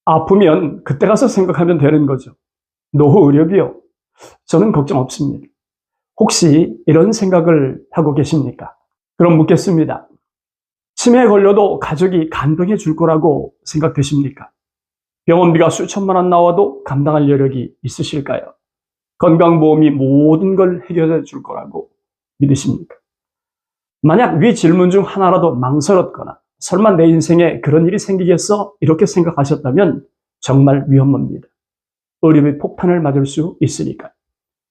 아프면 그때 가서 생각하면 되는 거죠. 노후 의료비요? 저는 걱정 없습니다. 혹시 이런 생각을 하고 계십니까? 그럼 묻겠습니다. 치매에 걸려도 가족이 간병해 줄 거라고 생각되십니까? 병원비가 수천만 원 나와도 감당할 여력이 있으실까요? 건강보험이 모든 걸 해결해 줄 거라고 믿으십니까? 만약 위 질문 중 하나라도 망설였거나 설마 내 인생에 그런 일이 생기겠어? 이렇게 생각하셨다면 정말 위험합니다. 의료비 폭탄을 맞을 수 있으니까요.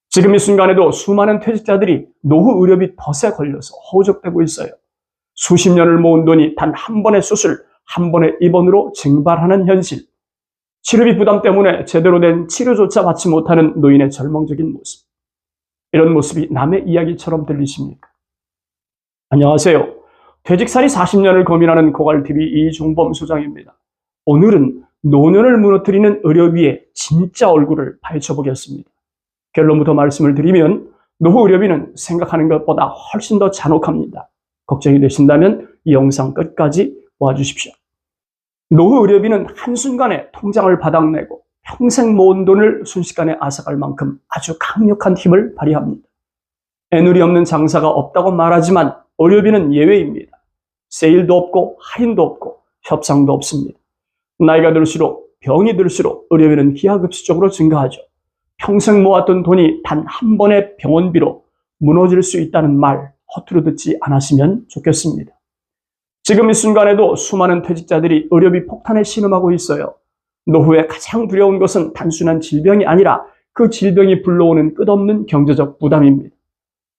지금 이 순간에도 수많은 퇴직자들이 노후 의료비 덫에 걸려서 허우적대고 있어요. 수십 년을 모은 돈이 단 한 번의 수술, 한 번의 입원으로 증발하는 현실. 치료비 부담 때문에 제대로 된 치료조차 받지 못하는 노인의 절망적인 모습. 이런 모습이 남의 이야기처럼 들리십니까? 안녕하세요. 퇴직살이 40년을 고민하는 고갈TV 이종범 소장입니다. 오늘은 노년을 무너뜨리는 의료비의 진짜 얼굴을 파헤쳐보겠습니다. 결론부터 말씀을 드리면 노후 의료비는 생각하는 것보다 훨씬 더 잔혹합니다. 걱정이 되신다면 이 영상 끝까지 봐주십시오. 노후 의료비는 한순간에 통장을 바닥내고 평생 모은 돈을 순식간에 앗아갈 만큼 아주 강력한 힘을 발휘합니다. 애누리 없는 장사가 없다고 말하지만 의료비는 예외입니다. 세일도 없고 할인도 없고 협상도 없습니다. 나이가 들수록 병이 들수록 의료비는 기하급수적으로 증가하죠. 평생 모았던 돈이 단 한 번의 병원비로 무너질 수 있다는 말 허투루 듣지 않았으면 좋겠습니다. 지금 이 순간에도 수많은 퇴직자들이 의료비 폭탄에 신음하고 있어요. 노후에 가장 두려운 것은 단순한 질병이 아니라 그 질병이 불러오는 끝없는 경제적 부담입니다.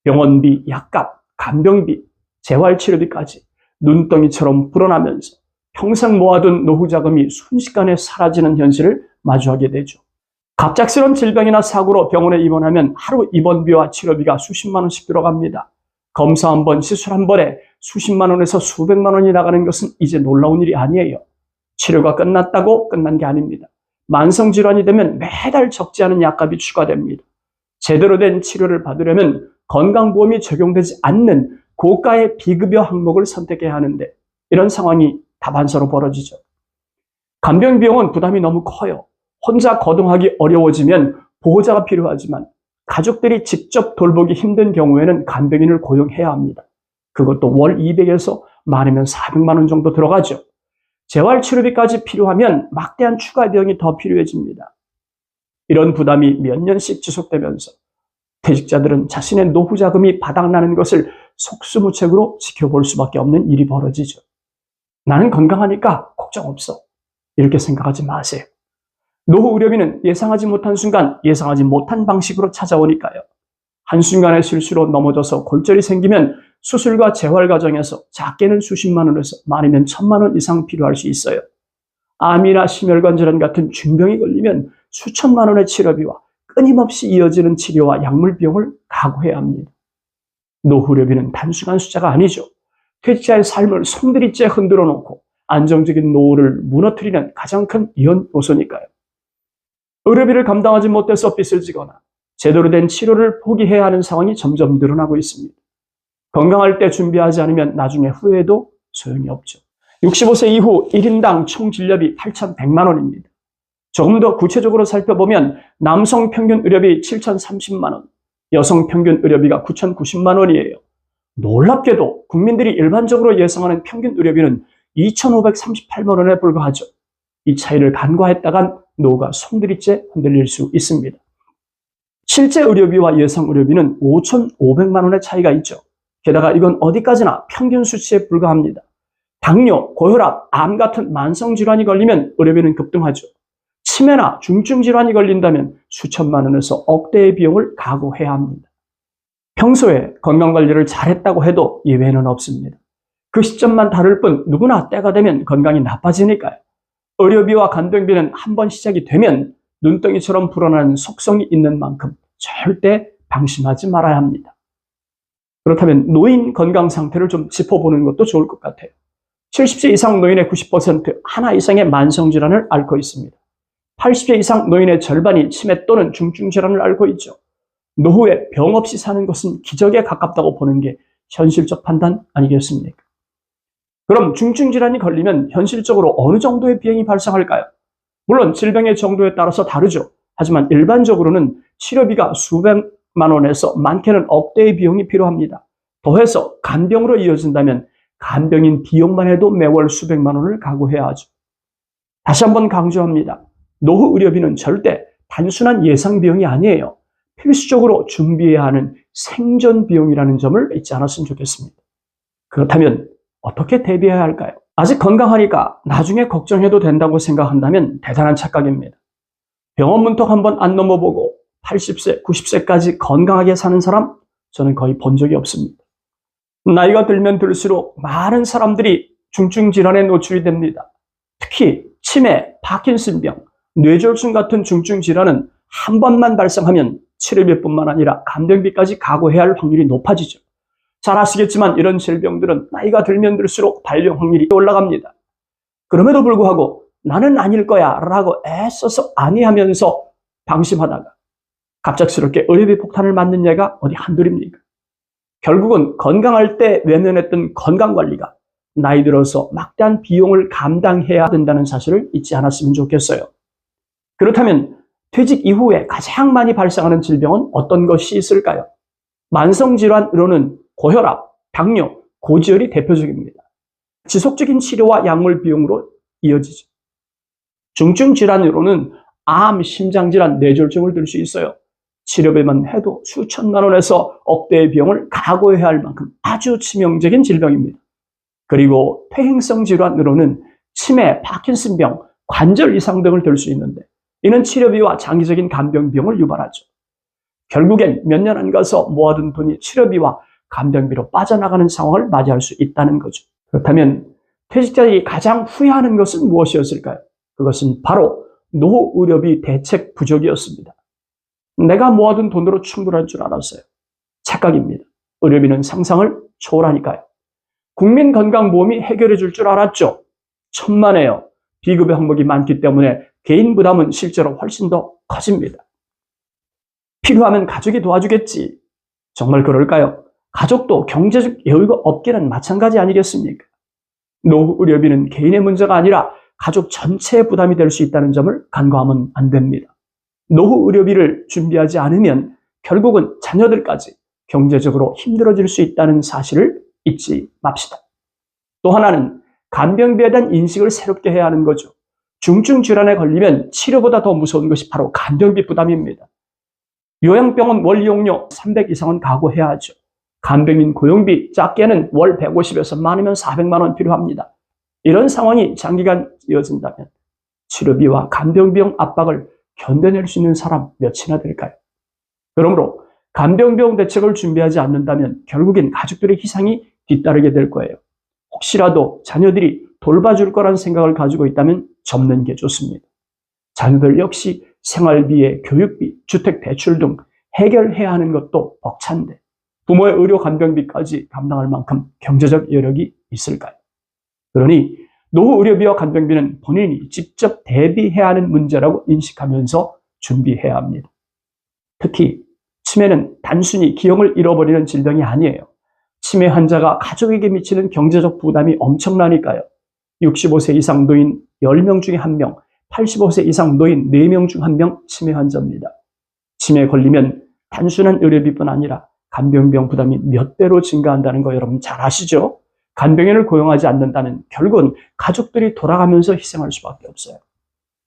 병원비, 약값, 간병비, 재활치료비까지 눈덩이처럼 불어나면서 평생 모아둔 노후 자금이 순식간에 사라지는 현실을 마주하게 되죠. 갑작스러운 질병이나 사고로 병원에 입원하면 하루 입원비와 치료비가 수십만 원씩 들어갑니다. 검사 한 번, 시술 한 번에 수십만 원에서 수백만 원이 나가는 것은 이제 놀라운 일이 아니에요. 치료가 끝났다고 끝난 게 아닙니다. 만성질환이 되면 매달 적지 않은 약값이 추가됩니다. 제대로 된 치료를 받으려면 건강보험이 적용되지 않는 고가의 비급여 항목을 선택해야 하는데 이런 상황이 다반사로 벌어지죠. 간병 비용은 부담이 너무 커요. 혼자 거동하기 어려워지면 보호자가 필요하지만 가족들이 직접 돌보기 힘든 경우에는 간병인을 고용해야 합니다. 그것도 월 200에서 많으면 400만 원 정도 들어가죠. 재활치료비까지 필요하면 막대한 추가 비용이 더 필요해집니다. 이런 부담이 몇 년씩 지속되면서 퇴직자들은 자신의 노후 자금이 바닥나는 것을 속수무책으로 지켜볼 수밖에 없는 일이 벌어지죠. 나는 건강하니까 걱정 없어. 이렇게 생각하지 마세요. 노후 의료비는 예상하지 못한 순간 예상하지 못한 방식으로 찾아오니까요. 한순간의 실수로 넘어져서 골절이 생기면 수술과 재활 과정에서 작게는 수십만 원에서 많으면 1,000만 원 이상 필요할 수 있어요. 암이나 심혈관 질환 같은 중병이 걸리면 수천만 원의 치료비와 끊임없이 이어지는 치료와 약물 비용을 각오해야 합니다. 노후 의료비는 단순한 숫자가 아니죠. 퇴직자의 삶을 송두리째 흔들어 놓고 안정적인 노후를 무너뜨리는 가장 큰 이원 요소니까요. 의료비를 감당하지 못해서 빚을 지거나 제대로 된 치료를 포기해야 하는 상황이 점점 늘어나고 있습니다. 건강할 때 준비하지 않으면 나중에 후회해도 소용이 없죠. 65세 이후 1인당 총 진료비 8,100만 원입니다. 조금 더 구체적으로 살펴보면 남성 평균 의료비 7,030만 원, 여성 평균 의료비가 9,090만 원이에요. 놀랍게도 국민들이 일반적으로 예상하는 평균 의료비는 2,538만 원에 불과하죠. 이 차이를 간과했다간 노후가 송두리째 흔들릴 수 있습니다. 실제 의료비와 예상 의료비는 5,500만 원의 차이가 있죠. 게다가 이건 어디까지나 평균 수치에 불과합니다. 당뇨, 고혈압, 암 같은 만성질환이 걸리면 의료비는 급등하죠. 치매나 중증질환이 걸린다면 수천만 원에서 억대의 비용을 각오해야 합니다. 평소에 건강관리를 잘했다고 해도 예외는 없습니다. 그 시점만 다를 뿐 누구나 때가 되면 건강이 나빠지니까요. 의료비와 간병비는 한번 시작이 되면 눈덩이처럼 불어나는 속성이 있는 만큼 절대 방심하지 말아야 합니다. 그렇다면 노인 건강 상태를 좀 짚어보는 것도 좋을 것 같아요. 70세 이상 노인의 90% 하나 이상의 만성질환을 앓고 있습니다. 80세 이상 노인의 절반이 치매 또는 중증질환을 앓고 있죠. 노후에 병 없이 사는 것은 기적에 가깝다고 보는 게 현실적 판단 아니겠습니까? 그럼 중증질환이 걸리면 현실적으로 어느 정도의 비용이 발생할까요? 물론 질병의 정도에 따라서 다르죠. 하지만 일반적으로는 치료비가 수백만 원에서 많게는 억대의 비용이 필요합니다. 더해서 간병으로 이어진다면 간병인 비용만 해도 매월 수백만 원을 각오해야 하죠. 다시 한번 강조합니다. 노후 의료비는 절대 단순한 예상 비용이 아니에요. 필수적으로 준비해야 하는 생존 비용이라는 점을 잊지 않았으면 좋겠습니다. 그렇다면 어떻게 대비해야 할까요? 아직 건강하니까 나중에 걱정해도 된다고 생각한다면 대단한 착각입니다. 병원 문턱 한번 안 넘어보고 80세, 90세까지 건강하게 사는 사람 저는 거의 본 적이 없습니다. 나이가 들면 들수록 많은 사람들이 중증 질환에 노출이 됩니다. 특히 치매, 파킨슨병, 뇌졸중 같은 중증 질환은 한 번만 발생하면 치료비뿐만 아니라 간병비까지 각오해야 할 확률이 높아지죠. 잘 아시겠지만 이런 질병들은 나이가 들면 들수록 발병 확률이 올라갑니다. 그럼에도 불구하고 나는 아닐 거야 라고 애써서 아니하면서 방심하다가 갑작스럽게 의료비 폭탄을 맞는 예가 어디 한둘입니까? 결국은 건강할 때 외면했던 건강관리가 나이 들어서 막대한 비용을 감당해야 된다는 사실을 잊지 않았으면 좋겠어요. 그렇다면 퇴직 이후에 가장 많이 발생하는 질병은 어떤 것이 있을까요? 만성질환으로는 고혈압, 당뇨, 고지혈이 대표적입니다. 지속적인 치료와 약물 비용으로 이어지죠. 중증 질환으로는 암, 심장질환, 뇌졸중을 들 수 있어요. 치료비만 해도 수천만 원에서 억대의 비용을 각오해야 할 만큼 아주 치명적인 질병입니다. 그리고 퇴행성 질환으로는 치매, 파킨슨병, 관절 이상 등을 들 수 있는데 이는 치료비와 장기적인 간병 비용을 유발하죠. 결국엔 몇 년 안 가서 모아둔 돈이 치료비와 간병비로 빠져나가는 상황을 맞이할 수 있다는 거죠. 그렇다면 퇴직자들이 가장 후회하는 것은 무엇이었을까요? 그것은 바로 노후 의료비 대책 부족이었습니다. 내가 모아둔 돈으로 충분할 줄 알았어요. 착각입니다. 의료비는 상상을 초월하니까요. 국민건강보험이 해결해 줄 줄 알았죠. 천만에요. 비급여 항목이 많기 때문에 개인 부담은 실제로 훨씬 더 커집니다. 필요하면 가족이 도와주겠지. 정말 그럴까요? 가족도 경제적 여유가 없기는 마찬가지 아니겠습니까? 노후 의료비는 개인의 문제가 아니라 가족 전체의 부담이 될 수 있다는 점을 간과하면 안 됩니다. 노후 의료비를 준비하지 않으면 결국은 자녀들까지 경제적으로 힘들어질 수 있다는 사실을 잊지 맙시다. 또 하나는 간병비에 대한 인식을 새롭게 해야 하는 거죠. 중증 질환에 걸리면 치료보다 더 무서운 것이 바로 간병비 부담입니다. 요양병원 월 이용료 300 이상은 각오해야 하죠. 간병인 고용비 작게는 월 150에서 많으면 400만 원 필요합니다. 이런 상황이 장기간 이어진다면 치료비와 간병비용 압박을 견뎌낼 수 있는 사람 몇이나 될까요? 그러므로 간병비용 대책을 준비하지 않는다면 결국엔 가족들의 희생이 뒤따르게 될 거예요. 혹시라도 자녀들이 돌봐줄 거란 생각을 가지고 있다면 접는 게 좋습니다. 자녀들 역시 생활비에 교육비, 주택 대출 등 해결해야 하는 것도 벅찬데 부모의 의료 간병비까지 감당할 만큼 경제적 여력이 있을까요? 그러니 노후 의료비와 간병비는 본인이 직접 대비해야 하는 문제라고 인식하면서 준비해야 합니다. 특히 치매는 단순히 기억을 잃어버리는 질병이 아니에요. 치매 환자가 가족에게 미치는 경제적 부담이 엄청나니까요. 65세 이상 노인 10명 중에 1명, 85세 이상 노인 4명 중 1명 치매 환자입니다. 치매에 걸리면 단순한 의료비뿐 아니라 간병비용 부담이 몇 배로 증가한다는 거 여러분 잘 아시죠? 간병인을 고용하지 않는다면 결국은 가족들이 돌아가면서 희생할 수밖에 없어요.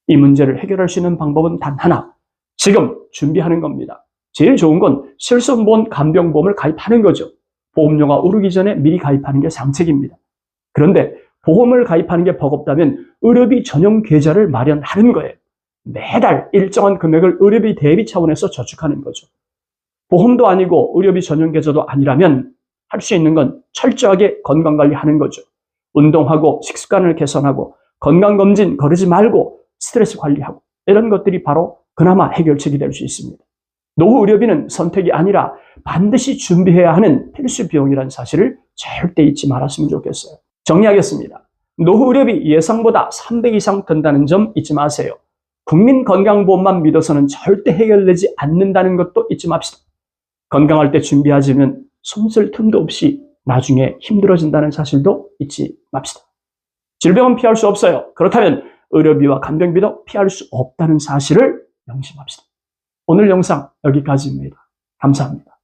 이 문제를 해결할 수 있는 방법은 단 하나, 지금 준비하는 겁니다. 제일 좋은 건 실손보험 간병보험을 가입하는 거죠. 보험료가 오르기 전에 미리 가입하는 게 상책입니다. 그런데 보험을 가입하는 게 버겁다면 의료비 전용 계좌를 마련하는 거예요. 매달 일정한 금액을 의료비 대비 차원에서 저축하는 거죠. 보험도 아니고 의료비 전용 계좌도 아니라면 할 수 있는 건 철저하게 건강관리하는 거죠. 운동하고 식습관을 개선하고 건강검진 거르지 말고 스트레스 관리하고 이런 것들이 바로 그나마 해결책이 될 수 있습니다. 노후 의료비는 선택이 아니라 반드시 준비해야 하는 필수 비용이라는 사실을 절대 잊지 말았으면 좋겠어요. 정리하겠습니다. 노후 의료비 예상보다 300 이상 든다는 점 잊지 마세요. 국민건강보험만 믿어서는 절대 해결되지 않는다는 것도 잊지 맙시다. 건강할 때 준비하지면 손쓸 틈도 없이 나중에 힘들어진다는 사실도 잊지 맙시다. 질병은 피할 수 없어요. 그렇다면 의료비와 간병비도 피할 수 없다는 사실을 명심합시다. 오늘 영상 여기까지입니다. 감사합니다.